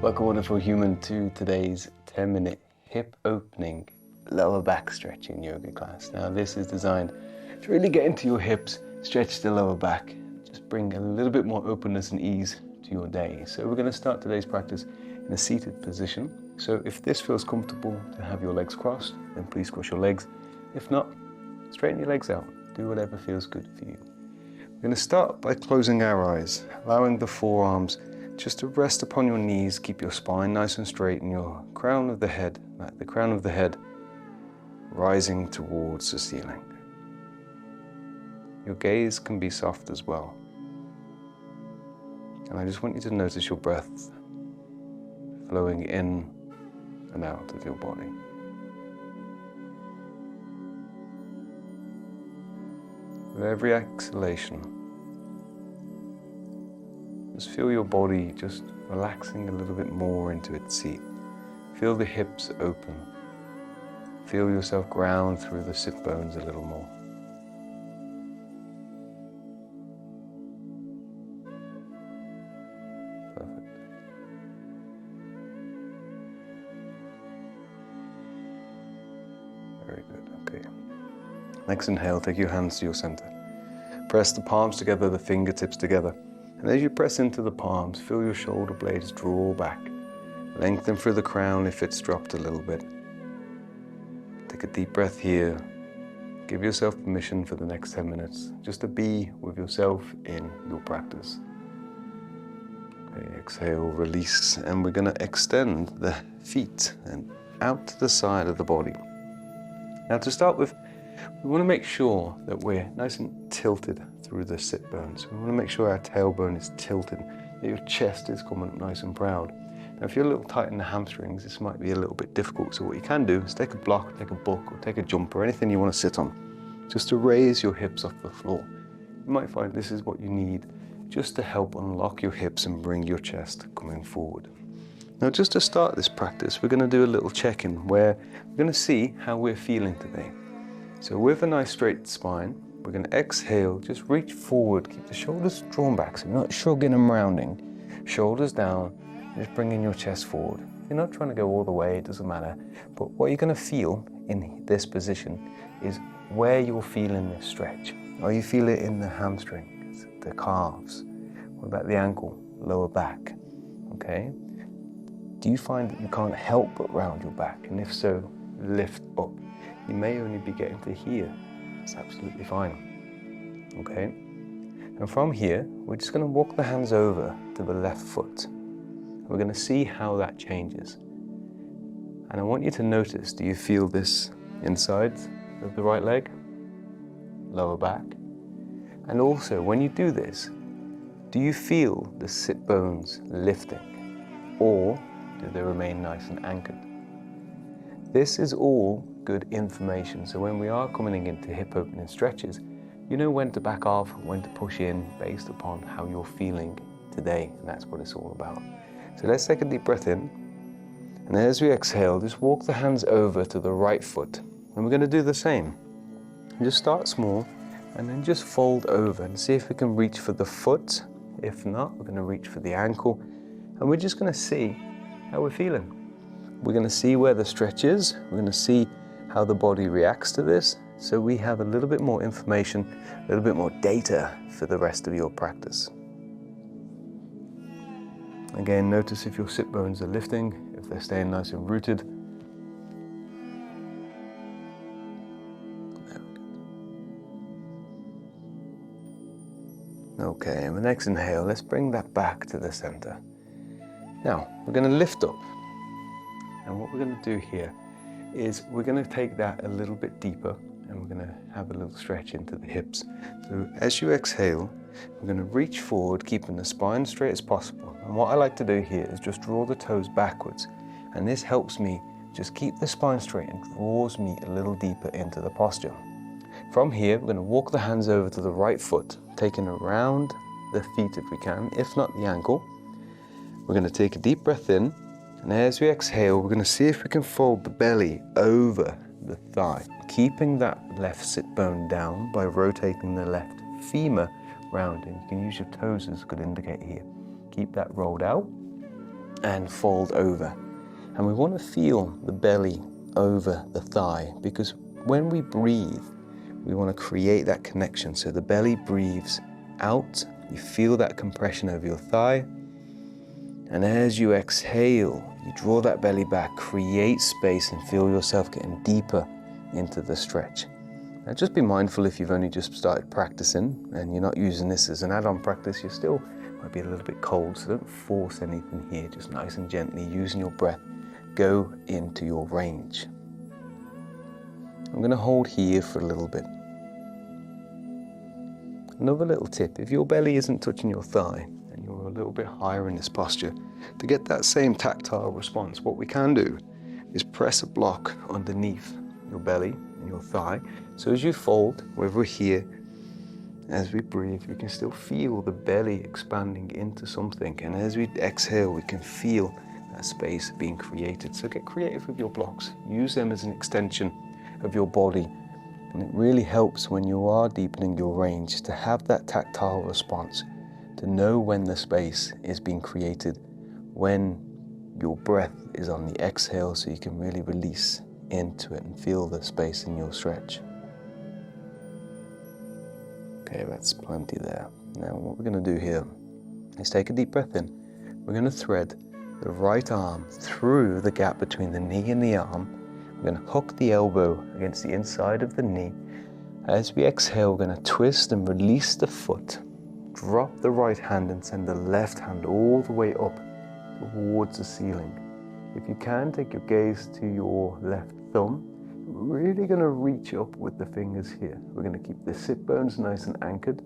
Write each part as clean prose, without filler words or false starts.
Welcome, wonderful human, to today's 10-minute hip opening lower back stretching yoga class. Now this is designed to really get into your hips, stretch the lower back, just bring a little bit more openness and ease to your day. So we're going to start today's practice in a seated position. So if this feels comfortable to have your legs crossed, then please cross your legs. If not, straighten your legs out. Do whatever feels good for you. We're going to start by closing our eyes, allowing the forearms just to rest upon your knees. Keep your spine nice and straight and your crown of the head, like the crown of the head, rising towards the ceiling. Your gaze can be soft as well. And I just want you to notice your breath flowing in and out of your body. With every exhalation, just feel your body just relaxing a little bit more into its seat. Feel the hips open. Feel yourself ground through the sit bones a little more. Perfect. Very good, okay. Next inhale, take your hands to your center. Press the palms together, the fingertips together. And as you press into the palms, feel your shoulder blades draw back. Lengthen through the crown if it's dropped a little bit. Take a deep breath here. Give yourself permission for the next 10 minutes just to be with yourself in your practice. Okay, exhale, release, and we're going to extend the feet and out to the side of the body. Now to start with, we want to make sure that we're nice and tilted through the sit bones. We want to make sure our tailbone is tilted, that your chest is coming up nice and proud. Now if you're a little tight in the hamstrings, this might be a little bit difficult. So what you can do is take a block, take a book, or take a jumper, anything you want to sit on, just to raise your hips off the floor. You might find this is what you need just to help unlock your hips and bring your chest coming forward. Now just to start this practice, we're going to do a little check-in where we're going to see how we're feeling today. So with a nice straight spine, we're going to exhale, just reach forward, keep the shoulders drawn back, so you're not shrugging and rounding. Shoulders down, just bringing your chest forward. You're not trying to go all the way, it doesn't matter. But what you're going to feel in this position is where you're feeling this stretch. Or you feel it in the hamstrings, the calves. What about the ankle, lower back? Okay? Do you find that you can't help but round your back? And if so, lift up. You may only be getting to here. That's absolutely fine. Okay? And from here, we're just going to walk the hands over to the left foot. We're going to see how that changes. And I want you to notice, do you feel this inside of the right leg? Lower back? And also, when you do this, do you feel the sit bones lifting? Or do they remain nice and anchored? This is all good information. So when we are coming into hip opening stretches, you know when to back off, when to push in based upon how you're feeling today. And that's what it's all about. So let's take a deep breath in. And as we exhale, just walk the hands over to the right foot. And we're going to do the same. Just start small and then just fold over and see if we can reach for the foot. If not, we're going to reach for the ankle. And we're just going to see how we're feeling. We're going to see where the stretch is. We're going to see how the body reacts to this. So we have a little bit more information, a little bit more data for the rest of your practice. Again, notice if your sit bones are lifting, if they're staying nice and rooted. Okay, and the next inhale, let's bring that back to the center. Now, we're going to lift up. And what we're going to do here is we're going to take that a little bit deeper and we're going to have a little stretch into the hips. So as you exhale, we're going to reach forward, keeping the spine straight as possible. And what I like to do here is just draw the toes backwards. And this helps me just keep the spine straight and draws me a little deeper into the posture. From here, we're going to walk the hands over to the right foot, taking around the feet if we can, if not the ankle. We're going to take a deep breath in. And as we exhale, we're going to see if we can fold the belly over the thigh, keeping that left sit bone down by rotating the left femur round. And you can use your toes as a good indicator here. Keep that rolled out. and fold over. And we want to feel the belly over the thigh, because when we breathe, we want to create that connection. So the belly breathes out, you feel that compression over your thigh, and as you exhale, you draw that belly back, create space, and feel yourself getting deeper into the stretch. Now just be mindful, if you've only just started practicing and you're not using this as an add-on practice, you still might be a little bit cold, so don't force anything here. Just nice and gently, using your breath, go into your range. I'm going to hold here for a little bit. Another little tip, if your belly isn't touching your thigh and you're a little bit higher in this posture, to get that same tactile response, what we can do is press a block underneath your belly and your thigh. So as you fold, whether we're here, as we breathe, we can still feel the belly expanding into something. And as we exhale, we can feel that space being created. So get creative with your blocks. Use them as an extension of your body. And it really helps when you are deepening your range to have that tactile response, to know when the space is being created, when your breath is on the exhale, so you can really release into it and feel the space in your stretch. Okay, that's plenty there. Now what we're going to do here is take a deep breath in. We're going to thread the right arm through the gap between the knee and the arm. We're going to hook the elbow against the inside of the knee. As we exhale, we're going to twist and release the foot. Drop the right hand and send the left hand all the way up towards the ceiling. If you can, take your gaze to your left thumb. We're really going to reach up with the fingers here. We're going to keep the sit bones nice and anchored.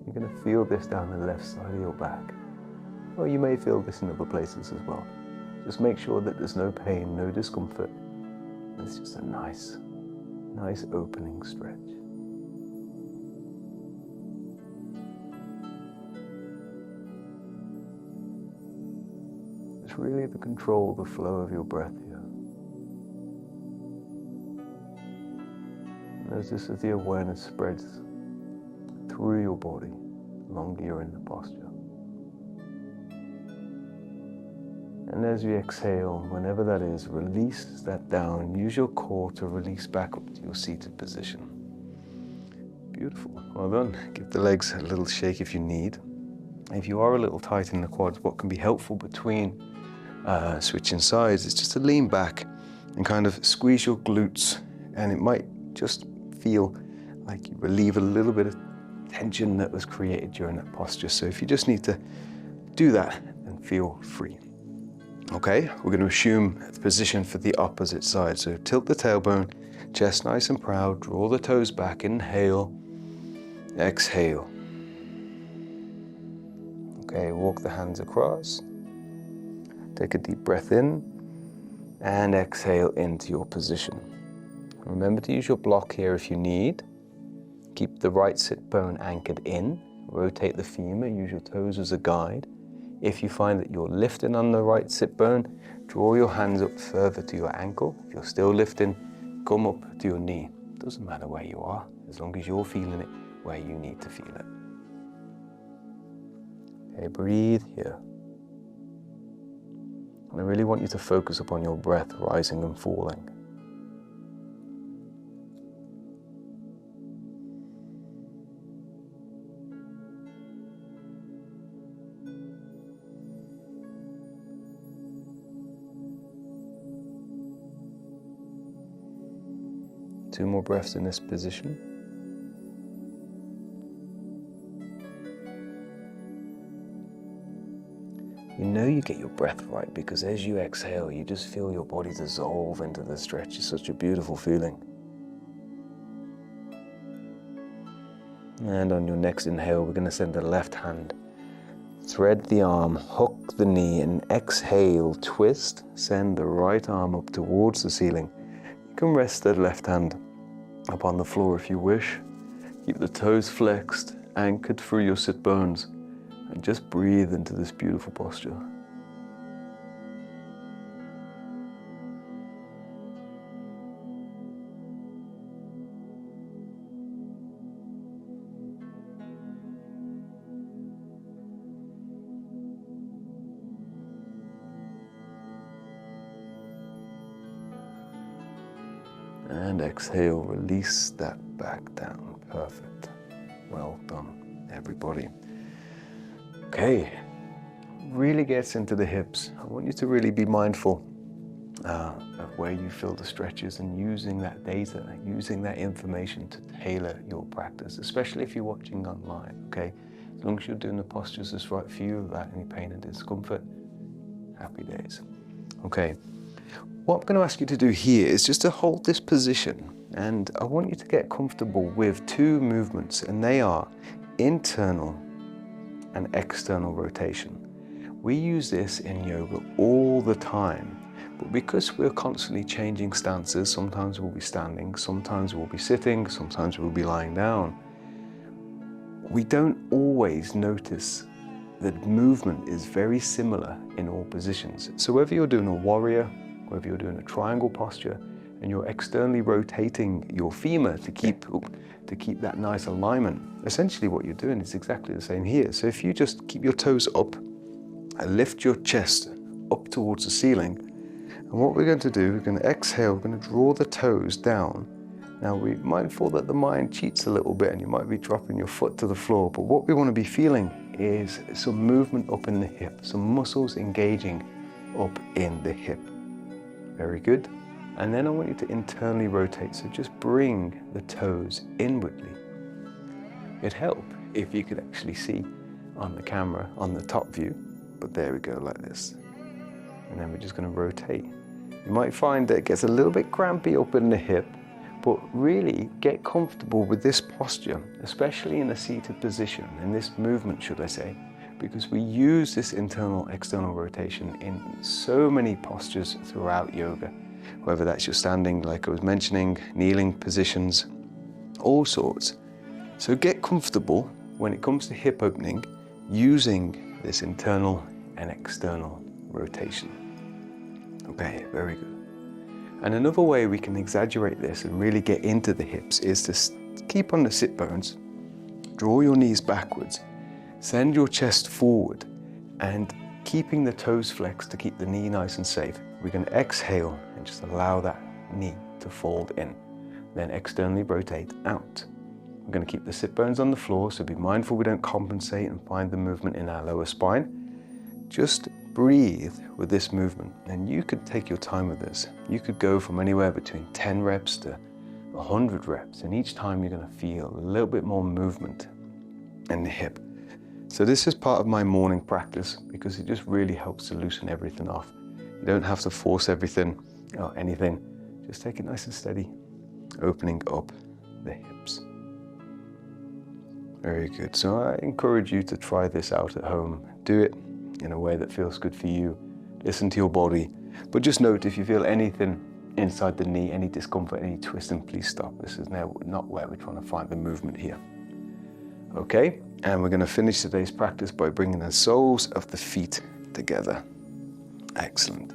You're going to feel this down the left side of your back. Or you may feel this in other places as well. Just make sure that there's no pain, no discomfort. It's just a nice opening stretch. It's really the control, the flow of your breath here. Notice as the awareness spreads through your body, the longer you're in the posture. And as you exhale, whenever that is, release that down. Use your core to release back up to your seated position. Beautiful. Well done. Give the legs a little shake if you need. If you are a little tight in the quads, what can be helpful between switching sides is just to lean back and kind of squeeze your glutes, and it might just feel like you relieve a little bit of tension that was created during that posture. So if you just need to do that, then feel free. Okay, we're going to assume the position for the opposite side. So tilt the tailbone, chest nice and proud, draw the toes back, inhale, exhale. Okay, walk the hands across, take a deep breath in, and exhale into your position. Remember to use your block here if you need. Keep the right sit bone anchored in, rotate the femur, use your toes as a guide. If you find that you're lifting on the right sit bone, draw your hands up further to your ankle. If you're still lifting, come up to your knee. Doesn't matter where you are, as long as you're feeling it where you need to feel it. Okay, breathe here. And I really want you to focus upon your breath rising and falling. Two more breaths in this position. You know you get your breath right because as you exhale, you just feel your body dissolve into the stretch. It's such a beautiful feeling. And on your next inhale, we're going to send the left hand. Thread the arm, hook the knee, and exhale, twist. Send the right arm up towards the ceiling. You can rest the left hand upon the floor if you wish. Keep the toes flexed, anchored through your sit bones, and just breathe into this beautiful posture. And exhale, release that back down. Perfect. Well done, everybody. Okay, really gets into the hips. I want you to really be mindful of where you feel the stretches and using that data, using that information to tailor your practice, especially if you're watching online, okay? As long as you're doing the postures that's right for you without any pain and discomfort, happy days. Okay, what I'm going to ask you to do here is just to hold this position, and I want you to get comfortable with two movements, and they are internal and external rotation. We use this in yoga all the time, but because we're constantly changing stances, sometimes we'll be standing, sometimes we'll be sitting, sometimes we'll be lying down, we don't always notice that movement is very similar in all positions. So whether you're doing a warrior, whether you're doing a triangle posture, and you're externally rotating your femur to keep that nice alignment, essentially what you're doing is exactly the same here. So if you just keep your toes up and lift your chest up towards the ceiling, and what we're going to do, we're going to exhale, we're going to draw the toes down. Now we're mindful that the mind cheats a little bit and you might be dropping your foot to the floor, but what we want to be feeling is some movement up in the hip, some muscles engaging up in the hip. Very good. And then I want you to internally rotate, so just bring the toes inwardly. It'd help if you could actually see on the camera, on the top view, but there we go, like this. And then we're just going to rotate. You might find that it gets a little bit crampy up in the hip, but really get comfortable with this posture, especially in a seated position, in this movement, should I say, because we use this internal, external rotation in so many postures throughout yoga, whether that's your standing, like I was mentioning, kneeling positions, all sorts. So get comfortable when it comes to hip opening, using this internal and external rotation. Okay, very good. And another way we can exaggerate this and really get into the hips is to keep on the sit bones, draw your knees backwards, send your chest forward, and keeping the toes flexed to keep the knee nice and safe. We're going to exhale and just allow that knee to fold in. Then externally rotate out. We're going to keep the sit bones on the floor, so be mindful we don't compensate and find the movement in our lower spine. Just breathe with this movement, and you could take your time with this. You could go from anywhere between 10 reps to 100 reps, and each time you're going to feel a little bit more movement in the hip. So this is part of my morning practice because it just really helps to loosen everything off. You don't have to force everything or anything. Just take it nice and steady, opening up the hips. Very good. So I encourage you to try this out at home. Do it in a way that feels good for you. Listen to your body. But just note, if you feel anything inside the knee, any discomfort, any twisting, please stop. This is now not where we're trying to find the movement here. Okay, and we're going to finish today's practice by bringing the soles of the feet together. Excellent.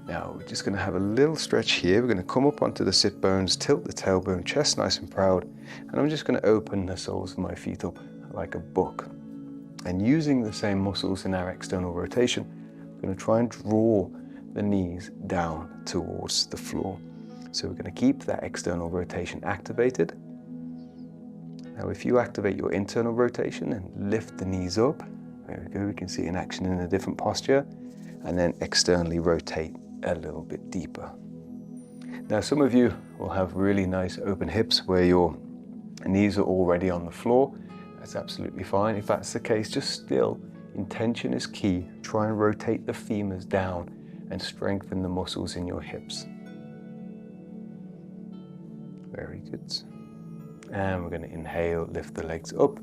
Now we're just going to have a little stretch here. We're going to come up onto the sit bones, tilt the tailbone, chest nice and proud, and I'm just going to open the soles of my feet up like a book. And using the same muscles in our external rotation, we're going to try and draw the knees down towards the floor. So we're going to keep that external rotation activated. Now if you activate your internal rotation and lift the knees up, there we go, we can see it in action in a different posture, and then externally rotate a little bit deeper. Now some of you will have really nice open hips where your knees are already on the floor. That's absolutely fine. If that's the case, just still, intention is key. Try and rotate the femurs down and strengthen the muscles in your hips. Very good. And we're going to inhale, lift the legs up,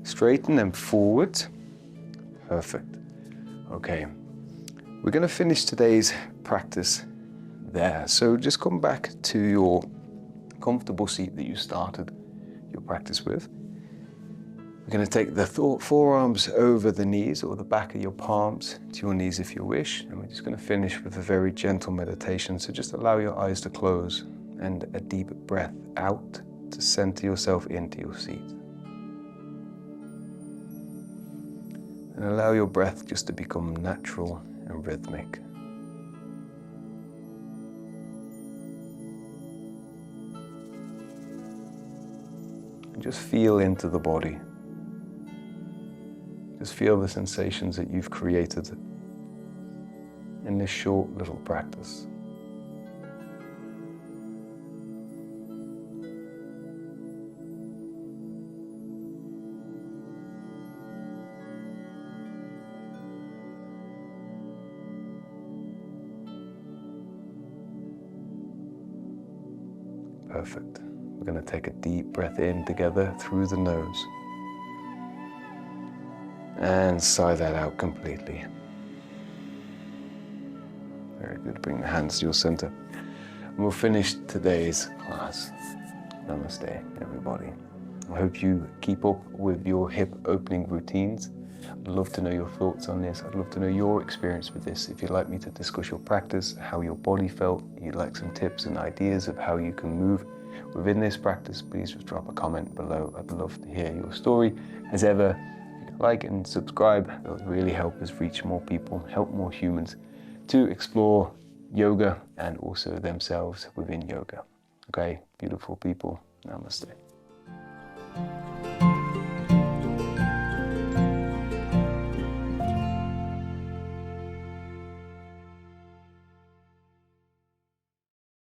straighten them forward. Perfect. Okay, we're going to finish today's practice there. So just come back to your comfortable seat that you started your practice with. We're going to take the forearms over the knees, or the back of your palms to your knees if you wish. And we're just going to finish with a very gentle meditation. So just allow your eyes to close and a deep breath out to center yourself into your seat. And allow your breath just to become natural and rhythmic. Just feel into the body. Just feel the sensations that you've created in this short little practice. Perfect. We're going to take a deep breath in together through the nose and sigh that out completely. Very good. Bring the hands to your center. And we'll finish today's class. Namaste, everybody. I hope you keep up with your hip opening routines. I'd love to know your thoughts on this. I'd love to know your experience with this. If you'd like me to discuss your practice, how your body felt, you'd like some tips and ideas of how you can move within this practice, please just drop a comment below. I'd love to hear your story. As ever, like and subscribe. That would really help us reach more people, help more humans to explore yoga and also themselves within yoga. Okay, beautiful people. Namaste.